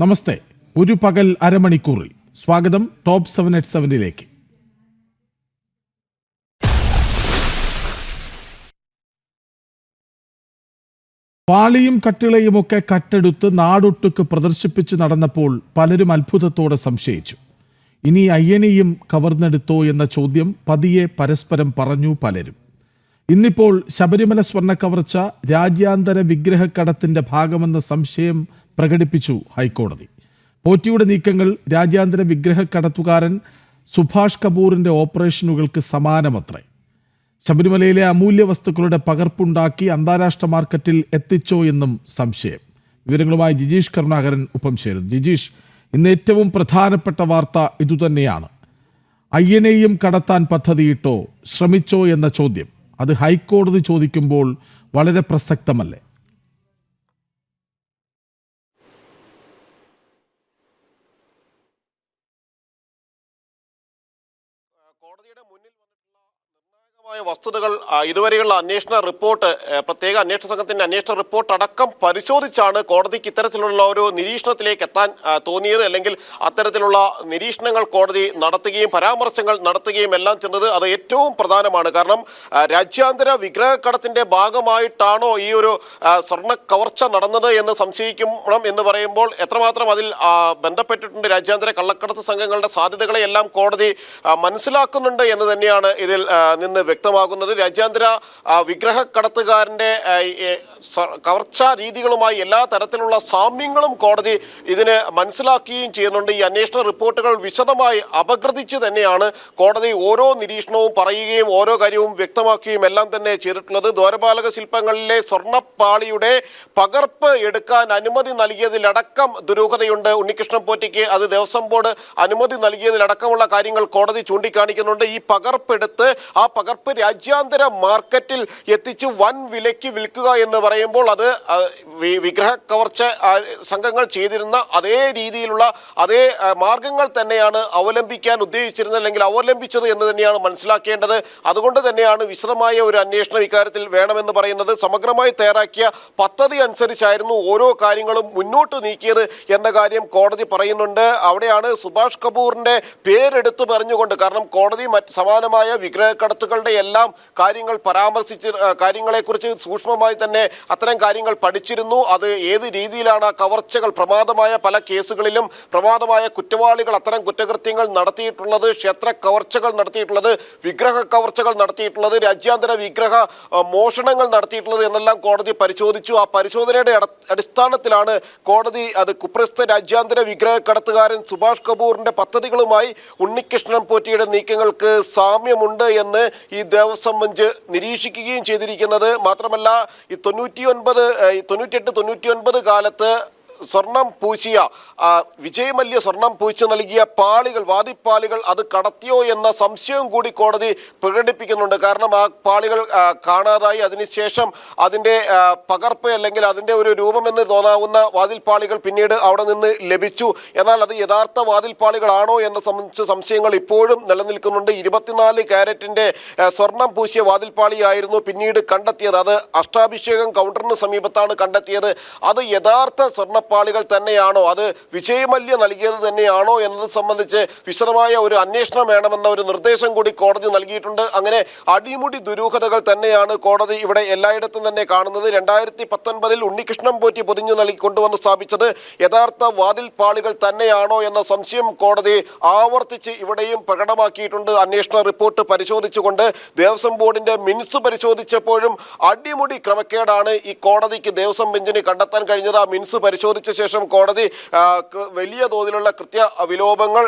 നമസ്തേ. ഒരു പകൽ അരമണിക്കൂറിൽ സ്വാഗതം ടോപ്പ് 7 പാളിയും കട്ടിളയുമൊക്കെ കട്ടെടുത്ത് നാടൊട്ടുക്ക് പ്രദർശിപ്പിച്ച് നടന്നപ്പോൾ പലരും അത്ഭുതത്തോടെ സംശയിച്ചു. ഇനി അയ്യനെയും കവർന്നെടുത്തോ എന്ന ചോദ്യം പതിയെ പരസ്പരം പറഞ്ഞു പലരും. ഇന്നിപ്പോൾ ശബരിമല സ്വർണ്ണ കവർച്ച രാജ്യാന്തര വിഗ്രഹക്കടത്തിന്റെ ഭാഗമെന്ന സംശയം പ്രകടിപ്പിച്ചു ഹൈക്കോടതി. പോറ്റിയുടെ നീക്കങ്ങൾ രാജ്യാന്തര വിഗ്രഹക്കടത്തുകാരൻ സുഭാഷ് കപൂറിന്റെ ഓപ്പറേഷനുകൾക്ക് സമാനമത്രേ. ശബരിമലയിലെ അമൂല്യ വസ്തുക്കളുടെ പകർപ്പുണ്ടാക്കി അന്താരാഷ്ട്ര മാർക്കറ്റിൽ എത്തിച്ചോ എന്നും സംശയം. വിവരങ്ങളുമായി ജിജീഷ് കരുണാകരൻ ഒപ്പം ചേരുന്നു. ജിജീഷ്, ഇന്ന് ഏറ്റവും പ്രധാനപ്പെട്ട വാർത്ത ഇതുതന്നെയാണ്. അയ്യനെയും കടത്താൻ പദ്ധതിയിട്ടോ, ശ്രമിച്ചോ എന്ന ചോദ്യം അത് ഹൈക്കോടതി ചോദിക്കുമ്പോൾ വളരെ പ്രസക്തമല്ലേ? കോടതിയുടെ മുന്നിൽ വന്നിട്ടുള്ള നിർണായകമായ വസ്തുതകൾ ഇതുവരെയുള്ള അന്വേഷണ റിപ്പോർട്ട്, പ്രത്യേക അന്വേഷണ സംഘത്തിന്റെ അന്വേഷണ റിപ്പോർട്ട് അടക്കം പരിശോധിച്ചാണ് കോടതിക്ക് ഇത്തരത്തിലുള്ള ഒരു നിരീക്ഷണത്തിലേക്ക് എത്താൻ തോന്നിയത്. അല്ലെങ്കിൽ അത്തരത്തിലുള്ള നിരീക്ഷണങ്ങൾ കോടതി നടത്തുകയും പരാമർശങ്ങൾ നടത്തുകയും എല്ലാം ചെന്നത് അത് ഏറ്റവും പ്രധാനമാണ്. കാരണം രാജ്യാന്തര വിഗ്രഹക്കടത്തിന്റെ ഭാഗമായിട്ടാണോ ഈ ഒരു സ്വർണ്ണ കവർച്ച നടന്നത് എന്ന് സംശയിക്കണം എന്ന് പറയുമ്പോൾ എത്രമാത്രം അതിൽ ബന്ധപ്പെട്ടിട്ടുണ്ട് രാജ്യാന്തര കള്ളക്കടത്ത് സംഘങ്ങളുടെ സാധ്യതകളെ എല്ലാം കോടതി മനസ്സിലാക്കുന്നുണ്ട് എന്ന് തന്നെയാണ് ഇതിൽ നിന്ന് വ്യക്തമാകുന്നത്. രാജ്യാന്തര വിഗ്രഹക്കടത്തുകാരന്റെ കവർച്ചാ രീതികളുമായി എല്ലാ തരത്തിലുള്ള സാമ്യങ്ങളും കോടതി ഇതിന് മനസ്സിലാക്കുകയും ചെയ്യുന്നുണ്ട്. ഈ അന്വേഷണ റിപ്പോർട്ടുകൾ വിശദമായി അപഗ്രഥിച്ച് തന്നെയാണ് കോടതി ഓരോ നിരീക്ഷണവും പറയുകയും ഓരോ കാര്യവും വ്യക്തമാക്കുകയും എല്ലാം തന്നെ ചെയ്തിട്ടുള്ളത്. ദ്വാരപാലക ശില്പങ്ങളിലെ സ്വർണ്ണപ്പാളിയുടെ പകർപ്പ് എടുക്കാൻ അനുമതി നൽകിയതിലടക്കം ദുരൂഹതയുണ്ട്. ഉണ്ണികൃഷ്ണൻ പോറ്റിക്ക് അത് ദേവസ്വം ബോർഡ് അനുമതി നൽകിയതിലടക്കമുള്ള കാര്യങ്ങൾ കോടതി ചൂണ്ടിക്കാണിക്കുന്നുണ്ട്. ഈ പകർപ്പെടുത്ത് ആ പകർപ്പ് രാജ്യാന്തര മാർക്കറ്റിൽ എത്തിച്ച് വൻ വിലയ്ക്ക് വിൽക്കുക എന്ന് പറയുമ്പോൾ അത് വിഗ്രഹ കവർച്ച സംഘങ്ങൾ ചെയ്തിരുന്ന അതേ രീതിയിലുള്ള അതേ മാർഗങ്ങൾ തന്നെയാണ് അവലംബിക്കാൻ ഉദ്ദേശിച്ചിരുന്നത്, അല്ലെങ്കിൽ അവലംബിച്ചത് എന്ന് തന്നെയാണ് മനസ്സിലാക്കേണ്ടത്. അതുകൊണ്ട് തന്നെയാണ് വിശദമായ ഒരു അന്വേഷണം ഇക്കാര്യത്തിൽ വേണമെന്ന് പറയുന്നത്. സമഗ്രമായി തയ്യാറാക്കിയ പദ്ധതി അനുസരിച്ചായിരുന്നു ഓരോ കാര്യങ്ങളും മുന്നോട്ട് നീക്കിയത് എന്ന കാര്യം കോടതി പറയുന്നുണ്ട്. അവിടെയാണ് സുഭാഷ് കപൂറിന്റെ പേരെടുത്ത് പറഞ്ഞുകൊണ്ട്, കാരണം കോടതി സമാനമായ വിഗ്രഹക്കടത്തുകളുടെ എല്ലാം കാര്യങ്ങൾ പരാമർശിച്ച് കാര്യങ്ങളെക്കുറിച്ച് സൂക്ഷ്മമായി തന്നെ അത്തരം കാര്യങ്ങൾ പഠിച്ചിരുന്നു. അത് ഏത് രീതിയിലാണ് ആ കവർച്ചകൾ, പ്രമാദമായ പല കേസുകളിലും പ്രമാദമായ കുറ്റവാളികൾ അത്തരം കുറ്റകൃത്യങ്ങൾ നടത്തിയിട്ടുള്ളത്, ക്ഷേത്ര കവർച്ചകൾ നടത്തിയിട്ടുള്ളത്, വിഗ്രഹ കവർച്ചകൾ നടത്തിയിട്ടുള്ളത്, രാജ്യാന്തര വിഗ്രഹ മോഷണങ്ങൾ നടത്തിയിട്ടുള്ളത് എന്നെല്ലാം കോടതി പരിശോധിച്ചു. ആ പരിശോധനയുടെ അടിസ്ഥാനത്തിലാണ് കോടതി അത് കുപ്രസിദ്ധ രാജ്യാന്തര വിഗ്രഹ കടത്തുകാരൻ സുഭാഷ് കപൂറിന്റെ പദ്ധതികളുമായി ഉണ്ണികൃഷ്ണൻ പോറ്റിയുടെ നീക്കങ്ങൾക്ക് സാമ്യമുണ്ട് എന്ന് ഈ ദേവസ്വം ബെഞ്ച് നിരീക്ഷിക്കുകയും ചെയ്തിരിക്കുന്നത്. മാത്രമല്ല ഈ 98-99 കാലത്ത് സ്വർണം പൂശിയ വിജയമല്യ സ്വർണം പൂശി നൽകിയ പാളികൾ, വാദിപ്പാളികൾ അത് കടത്തിയോ എന്ന സംശയവും കൂടി കോടതി പ്രകടിപ്പിക്കുന്നുണ്ട്. കാരണം ആ പാളികൾ കാണാതായി, അതിനുശേഷം അതിൻ്റെ പകർപ്പ് അല്ലെങ്കിൽ അതിൻ്റെ ഒരു രൂപമെന്ന് തോന്നാവുന്ന വാതിൽപ്പാളികൾ പിന്നീട് അവിടെ നിന്ന് ലഭിച്ചു. എന്നാൽ അത് യഥാർത്ഥ വാതിൽപ്പാളികളാണോ എന്ന സംബന്ധിച്ച് സംശയങ്ങൾ ഇപ്പോഴും നിലനിൽക്കുന്നുണ്ട്. 24 കാരറ്റിൻ്റെ സ്വർണം പൂശിയ വാതിൽപ്പാളിയായിരുന്നു പിന്നീട് കണ്ടെത്തിയത്. അത് അഷ്ടാഭിഷേകം കൗണ്ടറിന് സമീപത്താണ് കണ്ടെത്തിയത്. അത് യഥാർത്ഥ സ്വർണ്ണപ്പാളികൾ തന്നെയാണോ, അത് വിജയമല്യ നൽകിയത് തന്നെയാണോ എന്നത് സംബന്ധിച്ച് വിശദമായ ഒരു അന്വേഷണം വേണമെന്ന ഒരു നിർദ്ദേശം കൂടി കോടതി നൽകിയിട്ടുണ്ട്. അങ്ങനെ അടിമുടി ദുരൂഹതകൾ തന്നെയാണ് കോടതി ഇവിടെ എല്ലായിടത്തും തന്നെ കാണുന്നത്. 2019 ഉണ്ണികൃഷ്ണൻ പോറ്റി പൊതിഞ്ഞു നൽകി കൊണ്ടുവന്ന് സ്ഥാപിച്ചത് യഥാർത്ഥ വാതിൽ പാളികൾ തന്നെയാണോ എന്ന സംശയം കോടതി ആവർത്തിച്ച് ഇവിടെയും പ്രകടമാക്കിയിട്ടുണ്ട്. അന്വേഷണ റിപ്പോർട്ട് പരിശോധിച്ചുകൊണ്ട് ദേവസ്വം ബോർഡിന്റെ മിനിറ്റ്സ് പരിശോധിച്ചപ്പോഴും അടിമുടി ക്രമക്കേടാണ് ഈ കോടതിക്ക് ദേവസ്വം ബെഞ്ചിന് കണ്ടെത്താൻ കഴിഞ്ഞത്. ആ മിനിറ്റ്സ് പരിശോധിച്ച ശേഷം കോടതി വലിയ തോതിലുള്ള വിലോപങ്ങൾ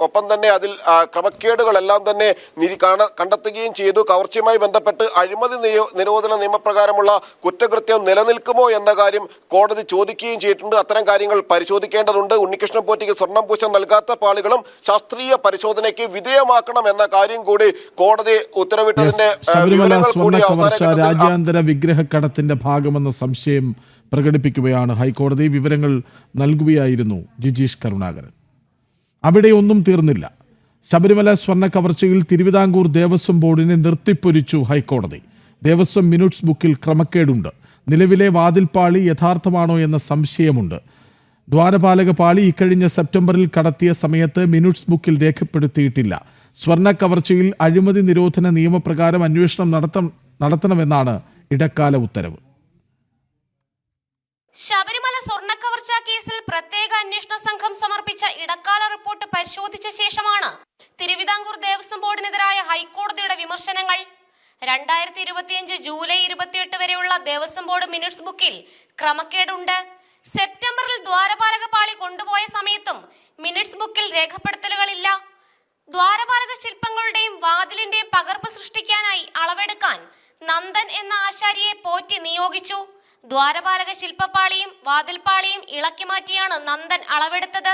ഒപ്പം തന്നെ അതിൽ ക്രമക്കേടുകളെല്ലാം തന്നെ കണ്ടെത്തുകയും ചെയ്തു. കവർച്ചയുമായി ബന്ധപ്പെട്ട് അഴിമതി നിരോധന നിയമപ്രകാരമുള്ള കുറ്റകൃത്യം നിലനിൽക്കുമോ എന്ന കാര്യം കോടതി ചോദിക്കുകയും ചെയ്തിട്ടുണ്ട്. അത്തരം കാര്യങ്ങൾ പരിശോധിക്കേണ്ടതുണ്ട്. ഉണ്ണികൃഷ്ണൻ പോറ്റിക്ക് സ്വർണം പൂശാൻ നൽകാത്ത പാളികളും ശാസ്ത്രീയ പരിശോധനയ്ക്ക് വിധേയമാക്കണം എന്ന കാര്യം കൂടി കോടതി ഉത്തരവിട്ടതിന്റെ രാജ്യാന്തര വിഗ്രഹക്കടത്തിന്റെ ഭാഗമെന്ന സംശയം പ്രകടിപ്പിക്കുകയാണ് ഹൈക്കോടതി. വിവരങ്ങൾ നൽകുകയായിരുന്നു ജിജീഷ് കരുണാകരൻ. അവിടെ ഒന്നും തീർന്നില്ല. ശബരിമല സ്വർണ്ണ കവർച്ചയിൽ തിരുവിതാംകൂർ ദേവസ്വം ബോർഡിനെ നിർത്തിപ്പൊരിച്ചു ഹൈക്കോടതി. ദേവസ്വം മിനിറ്റ്സ് ബുക്കിൽ ക്രമക്കേടുണ്ട്. നിലവിലെ വാതിൽപ്പാളി യഥാർത്ഥമാണോ എന്ന സംശയമുണ്ട്. ദ്വാരപാലക പാളി ഇക്കഴിഞ്ഞ സെപ്റ്റംബറിൽ കടത്തിയ സമയത്ത് മിനിറ്റ്സ് ബുക്കിൽ രേഖപ്പെടുത്തിയിട്ടില്ല. സ്വർണ്ണ കവർച്ചയിൽ അഴിമതി നിരോധന നിയമപ്രകാരം അന്വേഷണം നടത്തണമെന്നാണ് ഇടക്കാല ഉത്തരവ്. ശബരിമല സ്വർണ്ണക്കവർച്ച കേസിൽ പ്രത്യേക അന്വേഷണ സംഘം സമർപ്പിച്ച ഇടക്കാല റിപ്പോർട്ട് പരിശോധിച്ച ശേഷമാണ് തിരുവിതാംകൂർ ദേവസ്വം ബോർഡിനെതിരായ ഹൈക്കോടതിയുടെ വിമർശനങ്ങൾ. 2025 ജൂലൈ 28 വരെയുള്ള ദേവസ്വം ബോർഡ് മിനിറ്റ്സ് ബുക്കിൽ ക്രമക്കേടുണ്ട്. സെപ്റ്റംബറിൽ ദ്വാരപാലക പാളി കൊണ്ടുപോയ സമയത്തും മിനിറ്റ്സ് ബുക്കിൽ രേഖപ്പെടുത്തലുകളില്ല. ദ്വാരപാലക ശില്പങ്ങളുടെയും വാതിലിന്റെയും പകർപ്പ് സൃഷ്ടിക്കാനായി അളവെടുക്കാൻ നന്ദൻ എന്ന ആശാരിയെ പോറ്റി നിയോഗിച്ചു. ദ്വാരപാലക ശില്പപ്പാളിയും വാതിൽപ്പാളിയും ഇളക്കി മാറ്റിയാണ് നന്ദൻ അളവെടുത്തത്.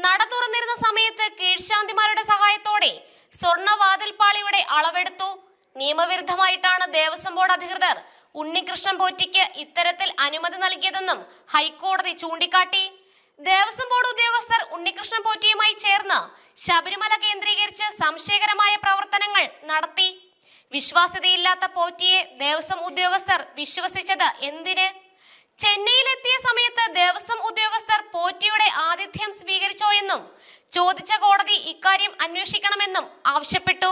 നട തുറന്നിരുന്ന സമയത്ത് കീഴ്ശാന്തിമാരുടെ സഹായത്തോടെ സ്വർണ്ണ വാതിൽപ്പാളിയുടെ അളവെടുത്തു. നിയമവിരുദ്ധമായിട്ടാണ് ദേവസ്വം ബോർഡ് അധികൃതർ ഉണ്ണികൃഷ്ണൻ പോറ്റിക്ക് ഇത്തരത്തിൽ അനുമതി നൽകിയതെന്നും ഹൈക്കോടതി ചൂണ്ടിക്കാട്ടി. ദേവസ്വം ബോർഡ് ഉദ്യോഗസ്ഥർ ഉണ്ണികൃഷ്ണൻ പോറ്റിയുമായി ചേർന്ന് ശബരിമല കേന്ദ്രീകരിച്ച് സംശയകരമായ പ്രവർത്തനങ്ങൾ നടത്തി. വിശ്വാസ്യതയില്ലാത്ത പോറ്റിയെ ദേവസ്വം ഉദ്യോഗസ്ഥർ വിശ്വസിച്ചത് എന്തിന്? ചെന്നൈയിലെത്തിയ സമയത്ത് ദേവസ്വം ഉദ്യോഗസ്ഥർ പോറ്റിയുടെ ആതിഥ്യം സ്വീകരിച്ചോ എന്നും ചോദിച്ച കോടതി ഇക്കാര്യം അന്വേഷിക്കണമെന്നും ആവശ്യപ്പെട്ടു.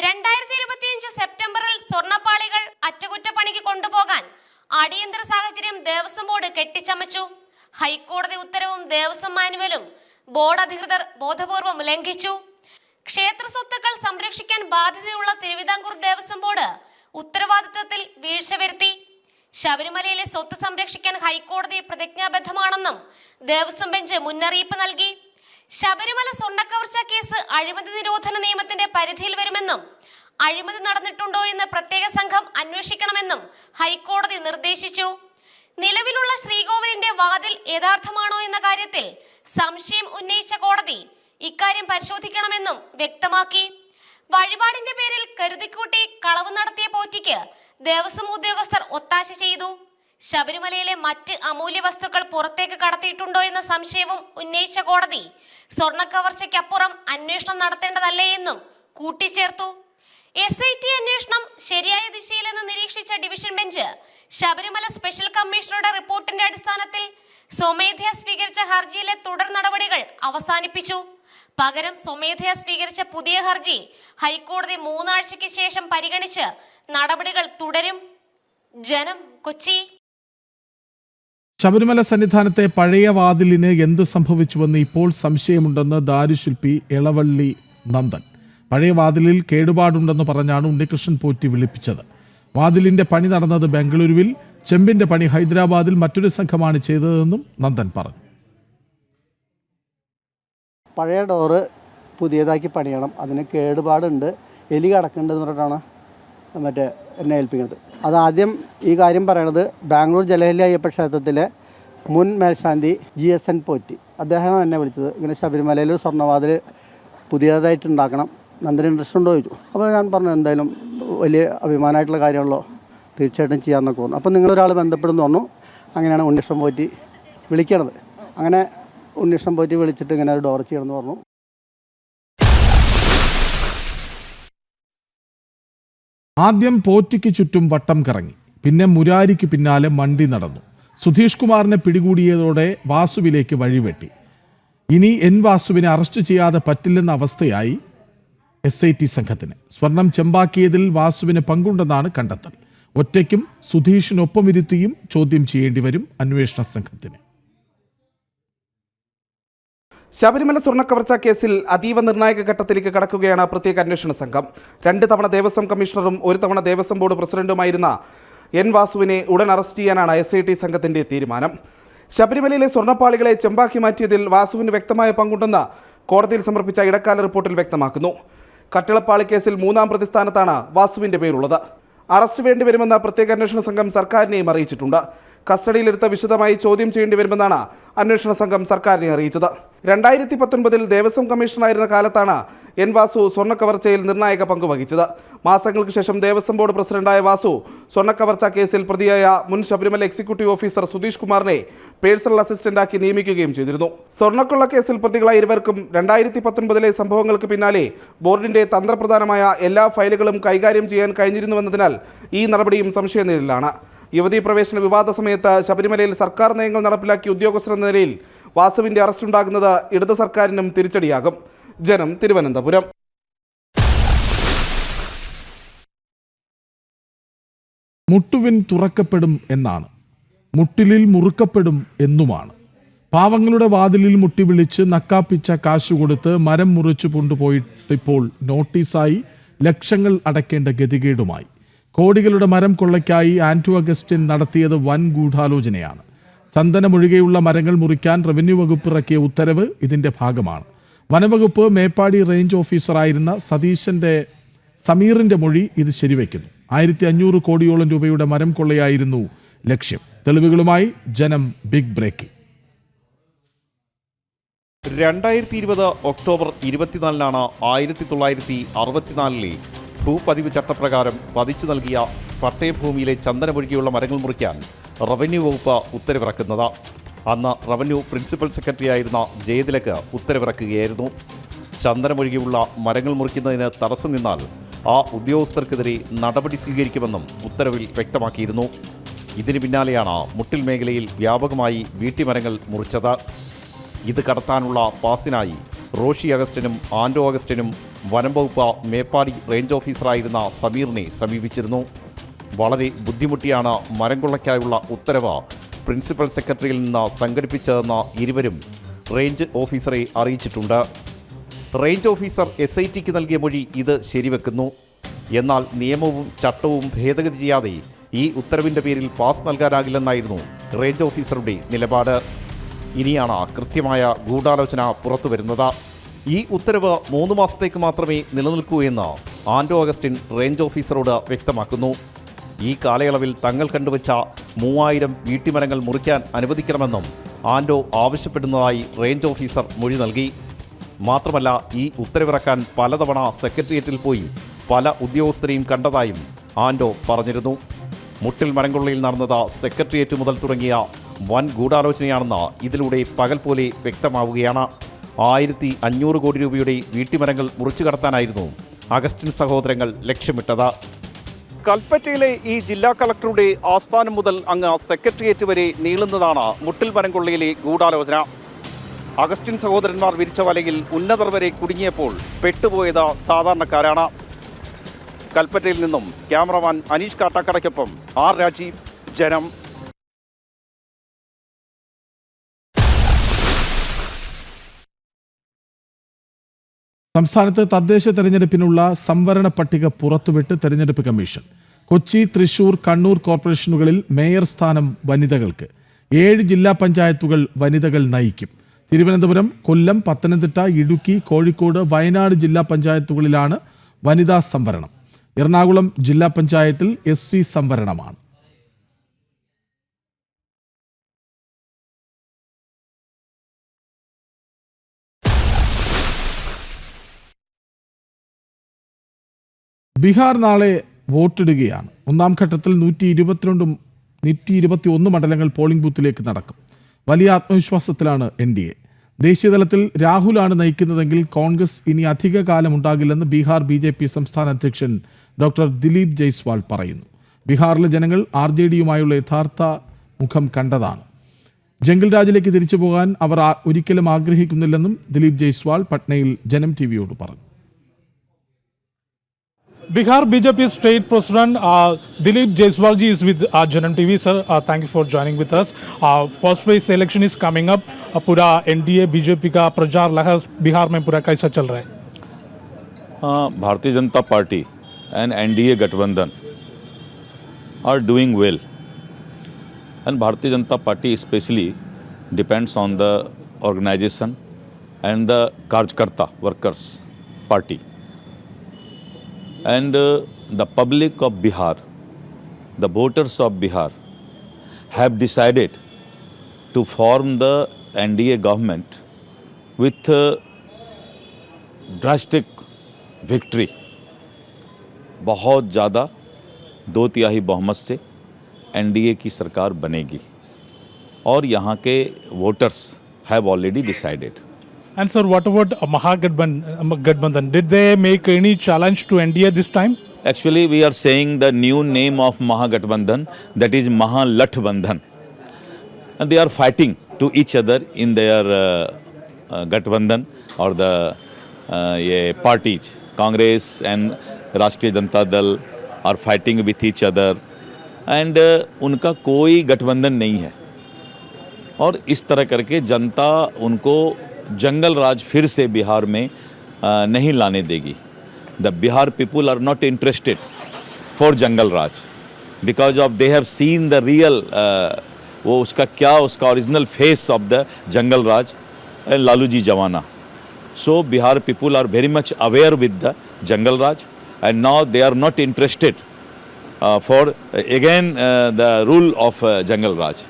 2025 സെപ്റ്റംബറിൽ സ്വർണ്ണപ്പാളികൾ അറ്റകുറ്റപ്പണിക്ക് കൊണ്ടുപോകാൻ അടിയന്തര സാഹചര്യം ദേവസ്വം ബോർഡ് കെട്ടിച്ചമച്ചു. ഹൈക്കോടതി ഉത്തരവും ദേവസ്വം മാനുവലും ബോർഡ് അധികൃതർ ബോധപൂർവം ലംഘിച്ചു. ക്ഷേത്ര സ്വത്തുക്കൾ സംരക്ഷിക്കാൻ ബാധ്യതയുള്ള തിരുവിതാംകൂർ ദേവസ്വം ബോർഡ് ഉത്തരവാദിത്തത്തിൽ വീഴ്ച വരുത്തി. ശബരിമലയിലെ സ്വത്ത് സംരക്ഷിക്കാൻ ഹൈക്കോടതി പ്രതിജ്ഞാബദ്ധമാണെന്നും ദേവസ്വം ബെഞ്ച് മുന്നറിയിപ്പ് നൽകി. ശബരിമല സ്വർണ്ണക്കവർച്ച കേസ് അഴിമതി നിരോധന നിയമത്തിന്റെ പരിധിയിൽ വരുമെന്നും അഴിമതി നടന്നിട്ടുണ്ടോ എന്ന് പ്രത്യേക സംഘം അന്വേഷിക്കണമെന്നും ഹൈക്കോടതി നിർദ്ദേശിച്ചു. നിലവിലുള്ള ശ്രീകോവിലിന്റെ വാതിൽ യഥാർത്ഥമാണോ എന്ന കാര്യത്തിൽ സംശയം ഉന്നയിച്ച കോടതി ഇക്കാര്യം പരിശോധിക്കണമെന്നും വ്യക്തമാക്കി. വഴിപാടിന്റെ പേരിൽ കരുതിക്കൂട്ടി കളവ് നടത്തിയ പോറ്റിക്ക് ദേവസ്വം ഉദ്യോഗസ്ഥർ ഒത്താശ ചെയ്തു. ശബരിമലയിലെ മറ്റ് അമൂല്യ വസ്തുക്കൾ പുറത്തേക്ക് കടത്തിയിട്ടുണ്ടോ എന്ന സംശയവും ഉന്നയിച്ച കോടതി സ്വർണ്ണക്കവർച്ചയ്ക്കപ്പുറം അന്വേഷണം നടത്തേണ്ടതല്ലേ എന്നും കൂട്ടിച്ചേർത്തു. SIT അന്വേഷണം ശരിയായ ദിശയിലെന്ന് നിരീക്ഷിച്ച ഡിവിഷൻ ബെഞ്ച് ശബരിമല സ്പെഷ്യൽ കമ്മീഷണറുടെ റിപ്പോർട്ടിന്റെ അടിസ്ഥാനത്തിൽ സ്വമേധയാ സ്വീകരിച്ച ഹർജിയിലെ തുടർ നടപടികൾ അവസാനിപ്പിച്ചു. പകരം സ്വമേധയാ സ്വീകരിച്ച പുതിയ ഹർജി ഹൈക്കോടതി 3 ആഴ്ചയ്ക്ക് ശേഷം പരിഗണിച്ച് നടപടികൾ തുടരും. ജനം, കൊച്ചി. ശബരിമല സന്നിധാനത്തെ പഴയ വാതിലിന് എന്തു സംഭവിച്ചുവെന്ന് ഇപ്പോൾ സംശയമുണ്ടെന്ന് ദാരുശില്പി എളവള്ളി നന്ദൻ. പഴയ വാതിലിൽ കേടുപാടുണ്ടെന്ന് പറഞ്ഞാണ് ഉണ്ണികൃഷ്ണൻ പോറ്റി വിളിപ്പിച്ചത്. വാതിലിന്റെ പണി നടന്നത് ബംഗളൂരുവിൽ, ചെമ്പിന്റെ പണി ഹൈദരാബാദിൽ മറ്റൊരു സംഘമാണ് ചെയ്തതെന്നും നന്ദൻ പറഞ്ഞു. പഴയ ഡോറ് പുതിയതാക്കി പണിയണം, അതിന് കേടുപാടുണ്ട്, എലി കടക്കുന്നുണ്ടെന്ന് പറഞ്ഞിട്ടാണ് എന്നെ ഏൽപ്പിക്കുന്നത്. അതാദ്യം ഈ കാര്യം പറയണത് ബാംഗ്ലൂർ ജലഹല്ലി അയ്യപ്പ ക്ഷേത്രത്തിലെ മുൻ മേൽശാന്തി GSN പോറ്റി, അദ്ദേഹമാണ് എന്നെ വിളിച്ചത്. ഇങ്ങനെ ശബരിമലയിൽ ഒരു സ്വർണ്ണവാതിൽ പുതിയതായിട്ട് ഉണ്ടാക്കണം, നന്ദന ഇൻട്രസ്റ്റ് ഉണ്ടോ ചോദിച്ചു. അപ്പോൾ ഞാൻ പറഞ്ഞു എന്തായാലും വലിയ അഭിമാനമായിട്ടുള്ള കാര്യമുള്ളൂ, തീർച്ചയായിട്ടും ചെയ്യാമെന്നൊക്കെ പറഞ്ഞു. അപ്പോൾ നിങ്ങളൊരാൾ ബന്ധപ്പെടുന്നു പറഞ്ഞു. അങ്ങനെയാണ് ഉണ്ണികൃഷ്ണൻ പോറ്റി വിളിക്കണത്. അങ്ങനെ ഉണ്ണികൃഷ്ണൻ പോറ്റി വിളിച്ചിട്ട് ഇങ്ങനെ ഒരു ഡോർ ചെയ്യണമെന്ന് പറഞ്ഞു. ആദ്യം പോറ്റിക്ക് ചുറ്റും വട്ടം കറങ്ങി, പിന്നെ മുരാരിക്ക് പിന്നാലെ മണ്ടി നടന്നു. സുധീഷ് കുമാറിനെ പിടികൂടിയതോടെ വാസുവിലേക്ക് വഴിവെട്ടി. ഇനി വാസുവിനെ അറസ്റ്റ് ചെയ്യാതെ പറ്റില്ലെന്ന അവസ്ഥയായി SIT സംഘത്തിന്. സ്വർണം ചെമ്പാക്കിയതിൽ വാസുവിന് പങ്കുണ്ടെന്നാണ് കണ്ടെത്തൽ. ഒറ്റയ്ക്കും സുധീഷിനൊപ്പം ഇരുത്തിയും ചോദ്യം ചെയ്യേണ്ടി വരും അന്വേഷണ സംഘത്തിന്. ശബരിമല സ്വർണ്ണക്കവർച്ച കേസിൽ അതീവ നിർണായക ഘട്ടത്തിലേക്ക് കടക്കുകയാണ് പ്രത്യേക അന്വേഷണ സംഘം. 2 തവണ ദേവസ്വം കമ്മീഷണറും 1 തവണ ദേവസ്വം ബോർഡ് പ്രസിഡന്റുമായിരുന്ന വാസുവിനെ ഉടൻ അറസ്റ്റ് ചെയ്യാനാണ് SIT സംഘത്തിന്റെ തീരുമാനം. ശബരിമലയിലെ സ്വർണ്ണപ്പാളികളെ ചെമ്പാക്കി മാറ്റിയതിൽ വാസുവിന് വ്യക്തമായ പങ്കുണ്ടെന്ന് കോടതിയിൽ സമർപ്പിച്ച ഇടക്കാല റിപ്പോർട്ടിൽ വ്യക്തമാക്കുന്നു. കട്ടിളപ്പാളി കേസിൽ 3ാം പ്രതിസ്ഥാനത്താണ് വാസുവിന്റെ പേരുള്ളത്. അറസ്റ്റ് വേണ്ടിവരുമെന്ന് പ്രത്യേക അന്വേഷണ സംഘം സർക്കാരിനെയും അറിയിച്ചിട്ടുണ്ട്. കസ്റ്റഡിയിലെടുത്ത് വിശദമായി ചോദ്യം ചെയ്യേണ്ടി വരുമെന്നാണ് അന്വേഷണ സംഘം സർക്കാരിനെ അറിയിച്ചത്. 2019 ദേവസ്വം കമ്മീഷണറായിരുന്ന കാലത്താണ് വാസു സ്വർണ്ണക്കവർച്ചയിൽ നിർണായക പങ്ക് വഹിച്ചത്. മാസങ്ങൾക്ക് ശേഷം ദേവസ്വം ബോർഡ് പ്രസിഡന്റായ വാസു സ്വർണ്ണക്കവർച്ച കേസിൽ പ്രതിയായ മുൻ ശബരിമല എക്സിക്യൂട്ടീവ് ഓഫീസർ സുധീഷ് കുമാറിനെ പേഴ്സണൽ അസിസ്റ്റന്റാക്കി നിയമിക്കുകയും ചെയ്തിരുന്നു. സ്വർണ്ണക്കൊള്ള കേസിൽ പ്രതികളായ ഇരുവർക്കും 2019 സംഭവങ്ങൾക്ക് പിന്നാലെ ബോർഡിന്റെ തന്ത്രപ്രധാനമായ എല്ലാ ഫയലുകളും കൈകാര്യം ചെയ്യാൻ കഴിഞ്ഞിരുന്നുവെന്നതിനാൽ ഈ നടപടിയും സംശയനിഴലിലാണ്. യുവതീ പ്രവേശന വിവാദ സമയത്ത് ശബരിമലയിൽ സർക്കാർ നയങ്ങൾ നടപ്പിലാക്കിയ ഉദ്യോഗസ്ഥർ എന്ന നിലയിൽ വാസുവിന്റെ അറസ്റ്റ് ഉണ്ടാകുന്നത് ഇടത് സർക്കാരിനും തിരിച്ചടിയാകും. ജനം, തിരുവനന്തപുരം. മുട്ടുവിൻ തുറക്കപ്പെടും എന്നാണ്, മുട്ടിലിൽ മുറുക്കപ്പെടും എന്നുമാണ്. പാവങ്ങളുടെ വാതിലിൽ മുട്ടി വിളിച്ച് നക്കാപ്പിച്ച കാശു കൊടുത്ത് മരം മുറിച്ചു കൊണ്ടുപോയിട്ടിപ്പോൾ നോട്ടീസായി ലക്ഷങ്ങൾ അടയ്ക്കേണ്ട ഗതികേടുമായി. കോടികളുടെ മരം കൊള്ളയ്ക്കായി ആന്റോ അഗസ്റ്റിൻ നടത്തിയത് വൻ ഗൂഢാലോചനയാണ്. ചന്ദനമൊഴികെയുള്ള മരങ്ങൾ മുറിക്കാൻ റവന്യൂ വകുപ്പ് ഇറക്കിയ ഉത്തരവ് ഇതിന്റെ ഭാഗമാണ്. വനവകുപ്പ് മേപ്പാടി റേഞ്ച് ഓഫീസറായിരുന്ന സമീറിന്റെ മൊഴി ഇത് ശരിവെക്കുന്നു. 1500 കോടിയോളം രൂപയുടെ മരം കൊള്ളയായിരുന്നു ലക്ഷ്യം. തെളിവുകളുമായി ജനം ബിഗ് ബ്രേക്കിംഗ്. 2020 ഒക്ടോബർ 24-നാണ് 1964-ലെ ഭൂപതിവ് ചട്ടപ്രകാരം പതിച്ചു നൽകിയ പട്ടയഭൂമിയിലെ ചന്ദനമൊഴികെയുള്ള മരങ്ങൾ മുറിക്കാൻ റവന്യൂ വകുപ്പ് ഉത്തരവിറക്കുന്നത്. അന്ന് റവന്യൂ പ്രിൻസിപ്പൽ സെക്രട്ടറിയായിരുന്ന ജയതിലക്ക് ഉത്തരവിറക്കുകയായിരുന്നു. ചന്ദനമൊഴികെയുള്ള മരങ്ങൾ മുറിക്കുന്നതിന് തടസ്സം നിന്നാൽ ആ ഉദ്യോഗസ്ഥർക്കെതിരെ നടപടി സ്വീകരിക്കുമെന്നും ഉത്തരവിൽ വ്യക്തമാക്കിയിരുന്നു. ഇതിന് പിന്നാലെയാണ് മുട്ടിൽ മേഖലയിൽ വ്യാപകമായി വീട്ടിമരങ്ങൾ മുറിച്ചത്. ഇത് കടത്താനുള്ള പാസിനായി റോഷി അഗസ്റ്റിനും ആന്റോ അഗസ്റ്റിനും വനം വകുപ്പ് മേപ്പാടി റേഞ്ച് ഓഫീസറായിരുന്ന സമീറിനെ സമീപിച്ചിരുന്നു. വളരെ ബുദ്ധിമുട്ടിയാണ് മരം കൊള്ളയ്ക്കായുള്ള ഉത്തരവ് പ്രിൻസിപ്പൽ സെക്രട്ടറിയിൽ നിന്ന് സംഘടിപ്പിച്ചതെന്ന് ഇരുവരും റേഞ്ച് ഓഫീസറെ അറിയിച്ചിട്ടുണ്ട്. റേഞ്ച് ഓഫീസർ SITക്ക് നൽകിയ മൊഴി ഇത് ശരിവെക്കുന്നു. എന്നാൽ നിയമവും ചട്ടവും ഭേദഗതി ചെയ്യാതെ ഈ ഉത്തരവിൻ്റെ പേരിൽ പാസ് നൽകാനാകില്ലെന്നായിരുന്നു റേഞ്ച് ഓഫീസറുടെ നിലപാട്. ഇനിയാണ് കൃത്യമായ ഗൂഢാലോചന പുറത്തുവരുന്നത്. ഈ ഉത്തരവ് 3 മാസത്തേക്ക് മാത്രമേ നിലനിൽക്കൂ എന്ന് ആന്റോ അഗസ്റ്റിൻ റേഞ്ച് ഓഫീസറോട് വ്യക്തമാക്കുന്നു. ഈ കാലയളവിൽ തങ്ങൾ കണ്ടുവച്ച 3000 വീട്ടിമരങ്ങൾ മുറിക്കാൻ അനുവദിക്കണമെന്നും ആന്റോ ആവശ്യപ്പെടുന്നതായി റേഞ്ച് ഓഫീസർ മൊഴി നൽകി. മാത്രമല്ല, ഈ ഉത്തരവിറക്കാൻ പലതവണ സെക്രട്ടേറിയറ്റിൽ പോയി പല ഉദ്യോഗസ്ഥരെയും കണ്ടതായും ആന്റോ പറഞ്ഞിരുന്നു. മുട്ടിൽ മരംകൊള്ളയിൽ നടന്നത് സെക്രട്ടേറിയറ്റ് മുതൽ തുടങ്ങിയ വൻ ഗൂഢാലോചനയാണെന്ന് ഇതിലൂടെ പകൽ പോലെ വ്യക്തമാവുകയാണ്. 1500 കോടി രൂപയുടെ വീട്ടിമരങ്ങൾ മുറിച്ചു കടത്താനായിരുന്നു അഗസ്റ്റിൻ സഹോദരങ്ങൾ ലക്ഷ്യമിട്ടത്. കൽപ്പറ്റയിലെ ഈ ജില്ലാ കളക്ടറുടെ ആസ്ഥാനം മുതൽ അങ്ങ് സെക്രട്ടേറിയറ്റ് വരെ നീളുന്നതാണ് മുട്ടിൽ മരംകൊള്ളയിലെ ഗൂഢാലോചന. അഗസ്റ്റിൻ സഹോദരന്മാർ വിരിച്ച വലയിൽ ഉന്നതർ വരെ കുടുങ്ങിയപ്പോൾ പെട്ടുപോയത് സാധാരണക്കാരാണ്. കൽപ്പറ്റയിൽ നിന്നും ക്യാമറമാൻ അനീഷ് കാട്ടാക്കടയ്ക്കൊപ്പം R. രാജീവ്, ജനം. സംസ്ഥാനത്ത് തദ്ദേശ തെരഞ്ഞെടുപ്പിനുള്ള സംവരണ പട്ടിക പുറത്തുവിട്ട് തെരഞ്ഞെടുപ്പ് കമ്മീഷൻ. കൊച്ചി, തൃശൂർ, കണ്ണൂർ കോർപ്പറേഷനുകളിൽ മേയർ സ്ഥാനം വനിതകൾക്ക്. 7 ജില്ലാ പഞ്ചായത്തുകൾ വനിതകൾ നയിക്കും. തിരുവനന്തപുരം, കൊല്ലം, പത്തനംതിട്ട, ഇടുക്കി, കോഴിക്കോട്, വയനാട് ജില്ലാ പഞ്ചായത്തുകളിലാണ് വനിതാ സംവരണം. എറണാകുളം ജില്ലാ പഞ്ചായത്തിൽ SC സംവരണമാണ്. ബീഹാർ നാളെ വോട്ടിടുകയാണ്. ഒന്നാം ഘട്ടത്തിൽ 121 മണ്ഡലങ്ങൾ പോളിംഗ് ബൂത്തിലേക്ക് നടക്കും. വലിയ ആത്മവിശ്വാസത്തിലാണ് NDA. ദേശീയതലത്തിൽ രാഹുലാണ് നയിക്കുന്നതെങ്കിൽ കോൺഗ്രസ് ഇനി അധിക കാലം ഉണ്ടാകില്ലെന്ന് ബീഹാർ BJP സംസ്ഥാന അധ്യക്ഷൻ ഡോക്ടർ ദിലീപ് ജയ്സ്വാൾ പറയുന്നു. ബീഹാറിലെ ജനങ്ങൾ RJDയുമായുള്ള യഥാർത്ഥ മുഖം കണ്ടതാണ്. ജംഗിൾ രാജിലേക്ക് തിരിച്ചു പോകാൻ അവർ ഒരിക്കലും ആഗ്രഹിക്കുന്നില്ലെന്നും ദിലീപ് ജയ്സ്വാൾ പട്നയിൽ ജനം TVയോട് പറഞ്ഞു. Bihar BJP State President Dilip Jaiswal ji is with Janam TV. Sir, thank you for joining with us. First phase election is coming up. पूरा NDA BJP का प्रचार लहर बिहार में पूरा कैसा चल रहा है? Bharatiya Janata party and NDA गठबंधन are doing well, and Bharatiya Janata Party especially depends on the organization and the Karyakarta workers party. And the public of Bihar, the voters of Bihar have decided to form the NDA government with drastic victory. बहुत ज़्यादा 2/3 बहुमत से NDA की सरकार बनेगी और यहाँ के voters have already decided. And sir, what about Mahagathbandhan? Did they make any challenge to NDA this time? Actually, we are saying the new name of Mahagathbandhan, that is Mahalathbandhan. And they are fighting to each other in their Gathbandhan or the parties. Congress and Rashtriya Janata Dal are fighting with each other and उनका कोई गठबंधन नहीं है और इस तरह करके जनता उनको जंगल राज फिर से बिहार में नहीं लाने देगी. The Bihar people are not interested for jungle Raj because of they have seen the real वो उसका क्या उसका original face of the जंगल राज लालू जी जवाना. So Bihar people are very much aware with the jungle Raj and now they are not interested for again the rule of jungle Raj.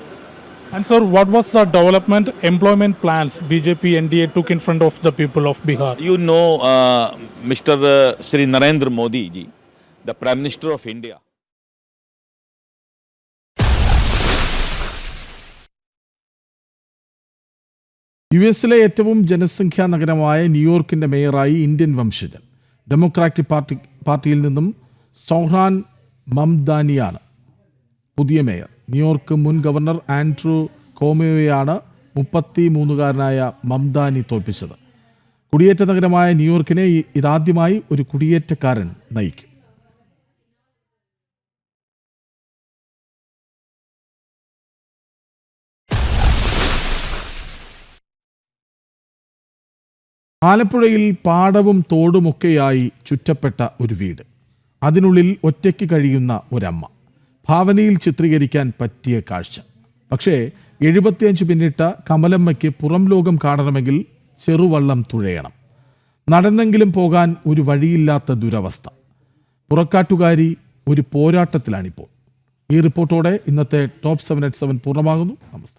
And sir, what was the development employment plans BJP NDA took in front of the people of Bihar? You know Mr. Shri Narendra Modi ji, the Prime Minister of India. US-ലെ ഏറ്റവും ജനസംഖ്യാ നഗരമായ ന്യൂയോർക്കിന്റെ മേയറായി Indian വംശജൻ democratic പാർട്ടിയിൽ നിന്നും സോഹ്റാൻ മംദാനിയാണ് പുതിയ mayor. New York മുൻ governor Andrew കോമയോയാണ് 33-കാരനായ Mamdani തോൽപ്പിച്ചത്. കുടിയേറ്റ നഗരമായ ന്യൂയോർക്കിനെ ഇതാദ്യമായി ഒരു കുടിയേറ്റക്കാരൻ നയിക്കും. ആലപ്പുഴയിൽ പാടവും തോടുമൊക്കെയായി ചുറ്റപ്പെട്ട ഒരു വീട്, അതിനുള്ളിൽ ഒറ്റയ്ക്ക് കഴിയുന്ന ഒരമ്മ. ഭാവനയിൽ ചിത്രീകരിക്കാൻ പറ്റിയ കാഴ്ച. പക്ഷേ 75 പിന്നിട്ട കമലമ്മയ്ക്ക് പുറം ലോകം കാണണമെങ്കിൽ ചെറുവള്ളം തുഴയണം. നടന്നെങ്കിലും പോകാൻ ഒരു വഴിയില്ലാത്ത ദുരവസ്ഥ. പുറക്കാട്ടുകാരി ഒരു പോരാട്ടത്തിലാണിപ്പോൾ. ഈ റിപ്പോർട്ടോടെ ഇന്നത്തെ ടോപ്പ് 7 at 7 പൂർണ്ണമാകുന്നു. നമസ്തേ.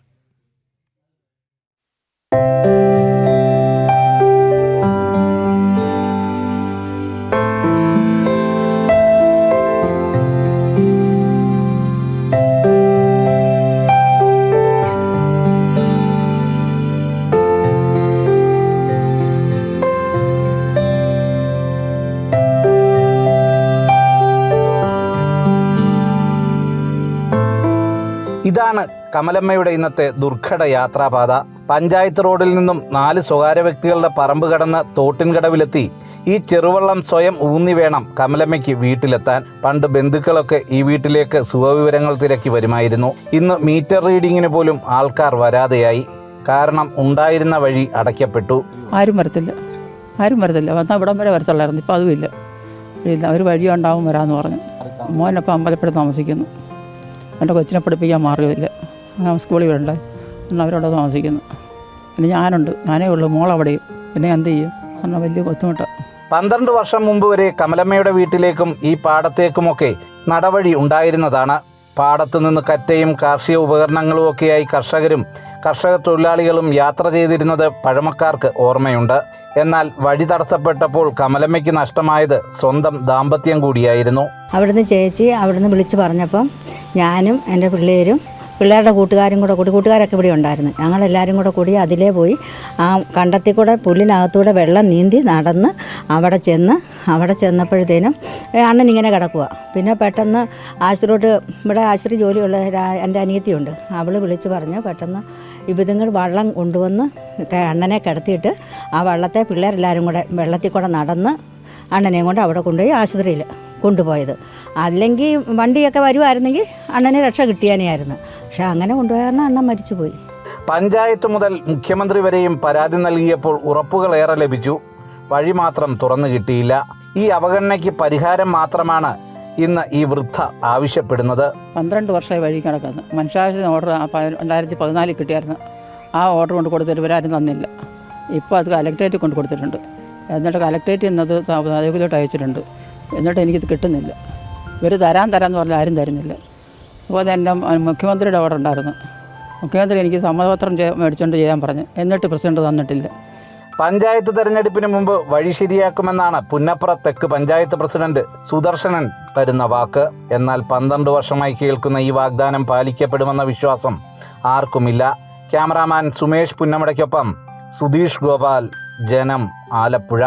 ഇതാണ് കമലമ്മയുടെ ഇന്നത്തെ ദുർഘട യാത്രാപാത. പഞ്ചായത്ത് റോഡിൽ നിന്നും 4 സ്വകാര്യ വ്യക്തികളുടെ പറമ്പ് കടന്ന് തോട്ടിൻകടവിലെത്തി ഈ ചെറുവള്ളം സ്വയം ഊന്നി വേണം കമലമ്മയ്ക്ക് വീട്ടിലെത്താൻ. പണ്ട് ബന്ധുക്കളൊക്കെ ഈ വീട്ടിലേക്ക് സുഖവിവരങ്ങൾ തിരക്കി വരുമായിരുന്നു. ഇന്ന് മീറ്റർ റീഡിങ്ങിന് പോലും ആൾക്കാർ വരാതെയായി. കാരണം ഉണ്ടായിരുന്ന വഴി അടയ്ക്കപ്പെട്ടു. ആരും വരത്തില്ല വന്നാൽ ഇവിടം വരെ വരത്തുള്ളായിരുന്നു. ഇപ്പം അതുമില്ല. ഒരു വഴി ഉണ്ടാവും വരാമെന്ന് പറഞ്ഞു. മോനപ്പം അമ്പലപ്പുഴ താമസിക്കുന്നു. എൻ്റെ കൊച്ചിനെ പഠിപ്പിക്കാൻ മാർഗ്ഗമില്ല. സ്കൂളിൽ വിടണ്ടേ എന്നാൽ അവരവിടെ താമസിക്കുന്നു. പിന്നെ ഞാനേ ഉള്ളൂ, മോളവിടെയും. പിന്നെ എന്ത് ചെയ്യും? എന്നാൽ വലിയ ബുദ്ധിമുട്ടാണ്. 12 വർഷം മുമ്പ് വരെ കമലമ്മയുടെ വീട്ടിലേക്കും ഈ പാടത്തേക്കുമൊക്കെ നടവഴി ഉണ്ടായിരുന്നതാണ്. പാടത്തു നിന്ന് കറ്റയും കാർഷിക ഉപകരണങ്ങളും ഒക്കെയായി കർഷക തൊഴിലാളികളും യാത്ര ചെയ്തിരുന്നത് പഴമക്കാർക്ക് ഓർമ്മയുണ്ട്. എന്നാൽ വഴി തടസ്സപ്പെട്ടപ്പോൾ കമലമ്മയ്ക്ക് നഷ്ടമായത് സ്വന്തം ദാമ്പത്യം കൂടിയായിരുന്നു. അവിടുന്ന് ചേച്ചി വിളിച്ചു പറഞ്ഞപ്പം ഞാനും എൻ്റെ പിള്ളേരുടെ കൂട്ടുകാരൊക്കെ ഇവിടെ ഉണ്ടായിരുന്നു. ഞങ്ങളെല്ലാവരും കൂടി അതിലേ പോയി ആ കണ്ടത്തിൽ കൂടെ പുല്ലിനകത്തൂടെ വെള്ളം നീന്തി നടന്ന് അവിടെ ചെന്നപ്പോഴത്തേനും അണ്ണൻ ഇങ്ങനെ കിടക്കുക. പിന്നെ പെട്ടെന്ന് ഇവിടെ ആശുപത്രി ജോലിയുള്ള എൻ്റെ അനിയത്തിയുണ്ട്. അവൾ വിളിച്ച് പറഞ്ഞു പെട്ടെന്ന് ഇവിധങ്ങൾ വള്ളം കൊണ്ടുവന്ന് അണ്ണനെ കിടത്തിയിട്ട് ആ വള്ളത്തെ പിള്ളേരെല്ലാവരും കൂടെ വെള്ളത്തിൽ കൂടെ നടന്ന് അണ്ണനെയും കൊണ്ട് അവിടെ കൊണ്ടുപോയി ആശുപത്രിയിൽ കൊണ്ടുപോയത്. അല്ലെങ്കിൽ വണ്ടിയൊക്കെ വരുമായിരുന്നെങ്കിൽ അണ്ണനെ രക്ഷ കിട്ടിയാനെയായിരുന്നു. പക്ഷെ അങ്ങനെ കൊണ്ടുപോയ കാരണം അണ്ണൻ മരിച്ചുപോയി. പഞ്ചായത്ത് മുതൽ മുഖ്യമന്ത്രി വരെയും പരാതി നൽകിയപ്പോൾ ഉറപ്പുകളേറെ ലഭിച്ചു. വഴി മാത്രം തുറന്നു കിട്ടിയില്ല. ഈ അവഗണനയ്ക്ക് പരിഹാരം മാത്രമാണ് ഇന്ന് ഈ വൃദ്ധ ആവശ്യപ്പെടുന്നത്. 12 വർഷമായി വഴി കിടക്കുന്നത്. മനുഷ്യാവശ്യത്തിന് ഓർഡർ 2014 കിട്ടിയായിരുന്നു. ആ ഓർഡർ കൊണ്ട് കൊടുത്തിട്ട് ഇവരാരും തന്നില്ല. ഇപ്പോൾ അത് കലക്ട്രേറ്റിൽ കൊണ്ട് കൊടുത്തിട്ടുണ്ട്. എന്നിട്ട് കലക്ട്രേറ്റിൽ നിന്നത് ആരോഗ്യത്തോട്ട് അയച്ചിട്ടുണ്ട്. എന്നിട്ട് എനിക്കിത് കിട്ടുന്നില്ല. ഇവർ തരാമെന്ന് പറഞ്ഞാൽ ആരും തരുന്നില്ല. അപ്പോൾ എൻ്റെ മുഖ്യമന്ത്രിയുടെ ഓർഡർ ഉണ്ടായിരുന്നു. മുഖ്യമന്ത്രി എനിക്ക് സമ്മതപത്രം മേടിച്ചുകൊണ്ട് ചെയ്യാൻ പറഞ്ഞു. എന്നിട്ട് പ്രസിഡന്റ് തന്നിട്ടില്ല. പഞ്ചായത്ത് തെരഞ്ഞെടുപ്പിന് മുമ്പ് വഴി ശരിയാക്കുമെന്നാണ് പുന്നപ്ര തെക്ക് പഞ്ചായത്ത് പ്രസിഡന്റ് സുദർശനൻ തരുന്ന വാക്ക്. എന്നാൽ 12 വർഷമായി കേൾക്കുന്ന ഈ വാഗ്ദാനം പാലിക്കപ്പെടുമെന്ന വിശ്വാസം ആർക്കുമില്ല. ക്യാമറാമാൻ സുമേഷ് പുന്നമടയ്ക്കൊപ്പം സുധീഷ് ഗോപാൽ, ജനം, ആലപ്പുഴ.